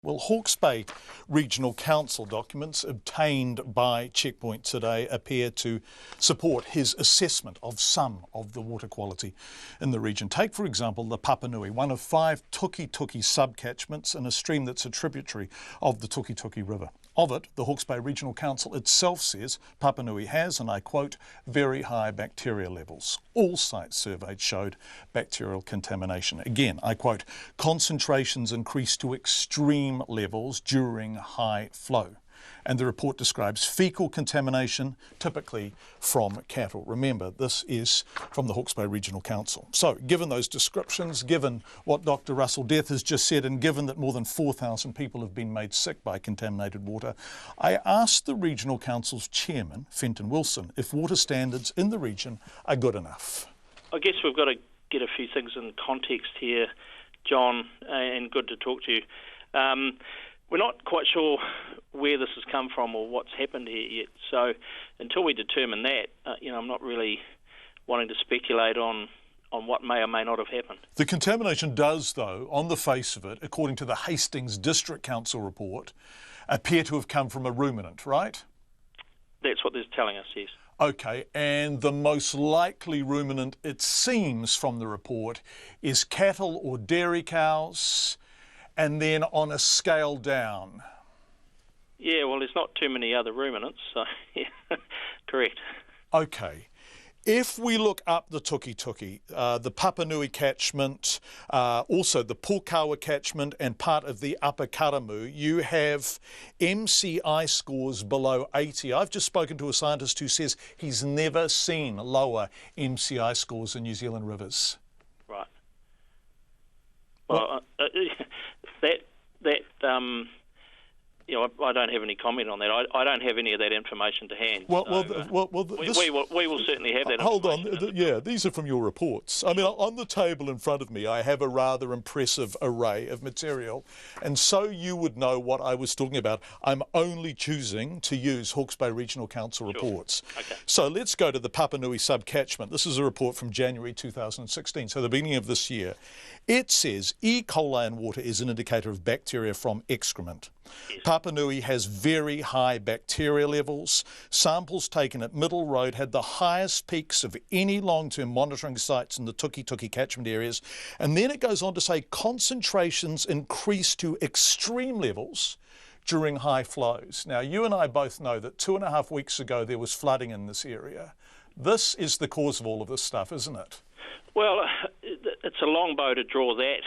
Well, Hawke's Bay Regional Council documents obtained by Checkpoint today appear to support his assessment of some of the water quality in the region. Take, for example, the Papanui, one of 5 Tuki-Tuki subcatchments in a stream that's a tributary of the Tuki-Tuki River. Of it, the Hawke's Bay Regional Council itself says Papanui has, and I quote, very high bacteria levels. All sites surveyed showed bacterial contamination. Again, I quote, concentrations increased to extreme levels during high flow. And the report describes fecal contamination, typically from cattle. Remember, this is from the Hawke's Bay Regional Council. So, given those descriptions, given what Dr. Russell Death has just said, and given that more than 4,000 people have been made sick by contaminated water, I asked the Regional Council's chairman, Fenton Wilson, if water standards in the region are good enough. I guess we've got to get a few things in context here, John, and good to talk to you. We're not quite sure where this has come from or what's happened here yet. So until we determine that, I'm not really wanting to speculate on what may or may not have happened. The contamination does, though, on the face of it, according to the Hastings District Council report, appear to have come from a ruminant, right? That's what they're telling us, yes. OK, and the most likely ruminant, it seems from the report, is cattle or dairy cows, and then on a scale down. Yeah, well, there's not too many other ruminants, so yeah, correct. OK. If we look up the Tuki-Tuki, the Papanui catchment, also the Pukawa catchment and part of the Upper Karamu, you have MCI scores below 80. I've just spoken to a scientist who says he's never seen lower MCI scores in New Zealand rivers. Right. Well, I don't have any comment on that. I don't have any of that information to hand. We will certainly have that. Hold on, these are from your reports. I mean, on the table in front of me, I have a rather impressive array of material, and so you would know what I was talking about. I'm only choosing to use Hawke's Bay Regional Council reports. Okay. So let's go to the Papanui subcatchment. This is a report from January 2016, so the beginning of this year. It says E. coli in water is an indicator of bacteria from excrement. Yes. Papanui has very high bacteria levels. Samples taken at Middle Road had the highest peaks of any long-term monitoring sites in the Tuki-Tuki catchment areas. And then it goes on to say concentrations increased to extreme levels during high flows. Now, you and I both know that 2.5 weeks ago there was flooding in this area. This is the cause of all of this stuff, isn't it? Well, it's a long bow to draw that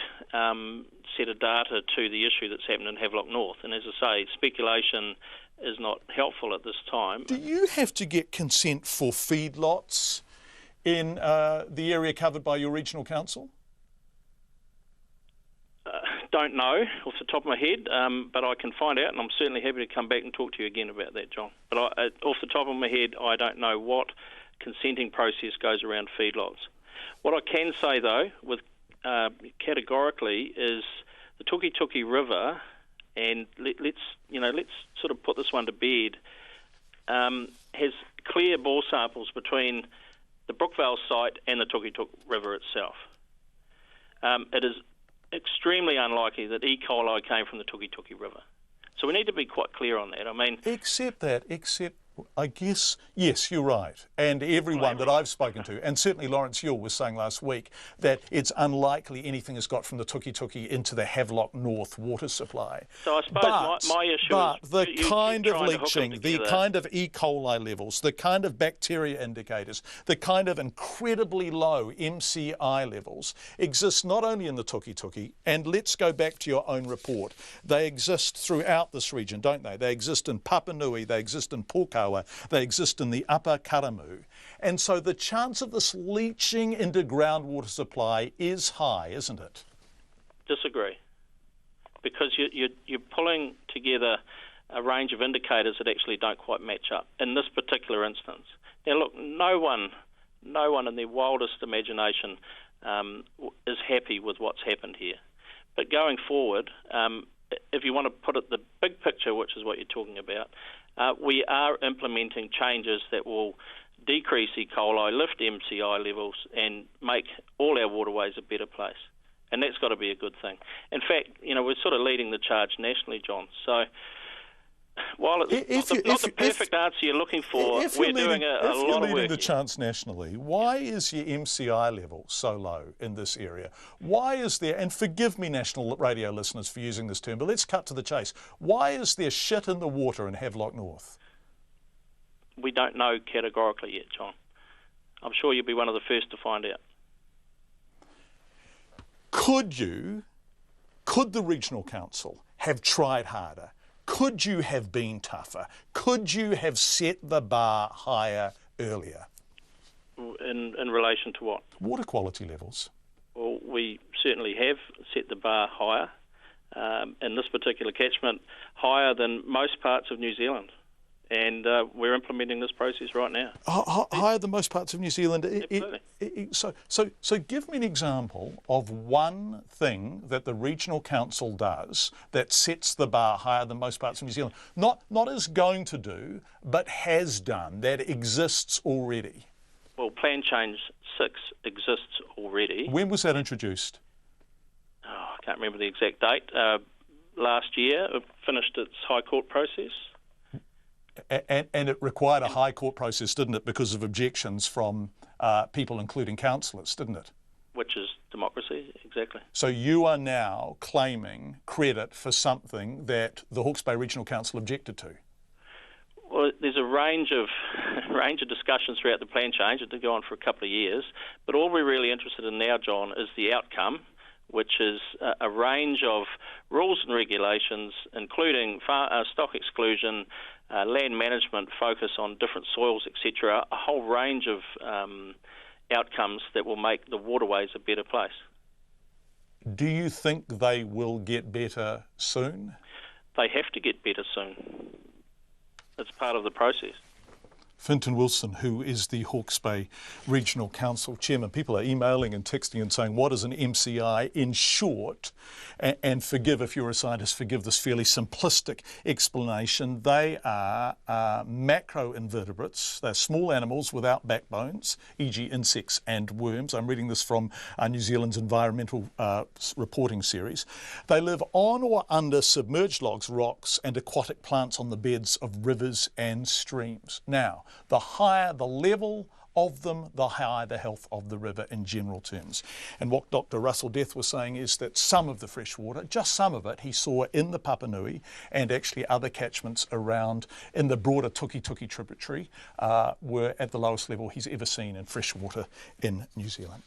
set of data to the issue that's happened in Havelock North. And as I say, speculation is not helpful at this time. Do you have to get consent for feedlots in the area covered by your regional council? Don't know off the top of my head, but I can find out, and I'm certainly happy to come back and talk to you again about that, John. But off the top of my head, I don't know what consenting process goes around feedlots. What I can say, though, with categorically, is the Tuki-Tuki River, and let's sort of put this one to bed, has clear bore samples between the Brookvale site and the Tuki-Tuki River itself. It is extremely unlikely that E. coli came from the Tuki-Tuki River. So we need to be quite clear on that. I mean, except I guess, yes, you're right. And everyone that I've spoken to, and certainly Lawrence Yule was saying last week, that it's unlikely anything has got from the Tuki-Tuki into the Havelock North water supply. So I suppose my issue is the kind of leaching, the kind of E. coli levels, the kind of bacteria indicators, the kind of incredibly low MCI levels exist not only in the Tuki-Tuki, and let's go back to your own report. They exist throughout this region, don't they? They exist in Papanui, they exist in Pukawa, they exist in the Upper Karamu. And so the chance of this leaching into groundwater supply is high, isn't it? Disagree. Because you're pulling together a range of indicators that actually don't quite match up in this particular instance. Now look, no one in their wildest imagination is happy with what's happened here. But going forward, if you want to put it the big picture, which is what you're talking about, we are implementing changes that will decrease E. coli, lift MCI levels, and make all our waterways a better place. and that's got to be a good thing. In fact, we're sort of leading the charge nationally, John. So while it's not the perfect answer you're looking for, we're doing a lot of work. If you're leading the charge nationally, why is your MCI level so low in this area? Why is there, and forgive me national radio listeners for using this term, but let's cut to the chase. Why is there shit in the water in Havelock North? We don't know categorically yet, John. I'm sure you'll be one of the first to find out. Could the Regional Council have tried harder? Could you have been tougher? Could you have set the bar higher earlier? In relation to what? Water quality levels. Well, we certainly have set the bar higher, in this particular catchment, higher than most parts of New Zealand. And we're implementing this process right now. Higher than most parts of New Zealand. Absolutely. So give me an example of one thing that the Regional Council does that sets the bar higher than most parts of New Zealand. Not is going to do, but has done, that exists already. Well, Plan Change 6 exists already. When was that introduced? I can't remember the exact date. Last year, it finished its High Court process. And it required a High Court process, didn't it, because of objections from people, including councillors, didn't it? Which is democracy, exactly. So you are now claiming credit for something that the Hawke's Bay Regional Council objected to? Well, there's a range of discussions throughout the plan change. It did go on for a couple of years. But all we're really interested in now, John, is the outcome, which is a range of rules and regulations, including stock exclusion, land management, focus on different soils, etc., a whole range of outcomes that will make the waterways a better place. Do you think they will get better soon? They have to get better soon. It's part of the process. Fenton Wilson, who is the Hawke's Bay Regional Council Chairman. People are emailing and texting and saying, what is an MCI in short? And forgive, if you're a scientist, forgive this fairly simplistic explanation. They are macroinvertebrates. They're small animals without backbones, e.g. insects and worms. I'm reading this from New Zealand's environmental reporting series. They live on or under submerged logs, rocks and aquatic plants on the beds of rivers and streams. Now, the higher the level of them, the higher the health of the river in general terms. And what Dr. Russell Death was saying is that some of the fresh water, just some of it, he saw in the Papanui and actually other catchments around in the broader Tuki tributary were at the lowest level he's ever seen in fresh water in New Zealand.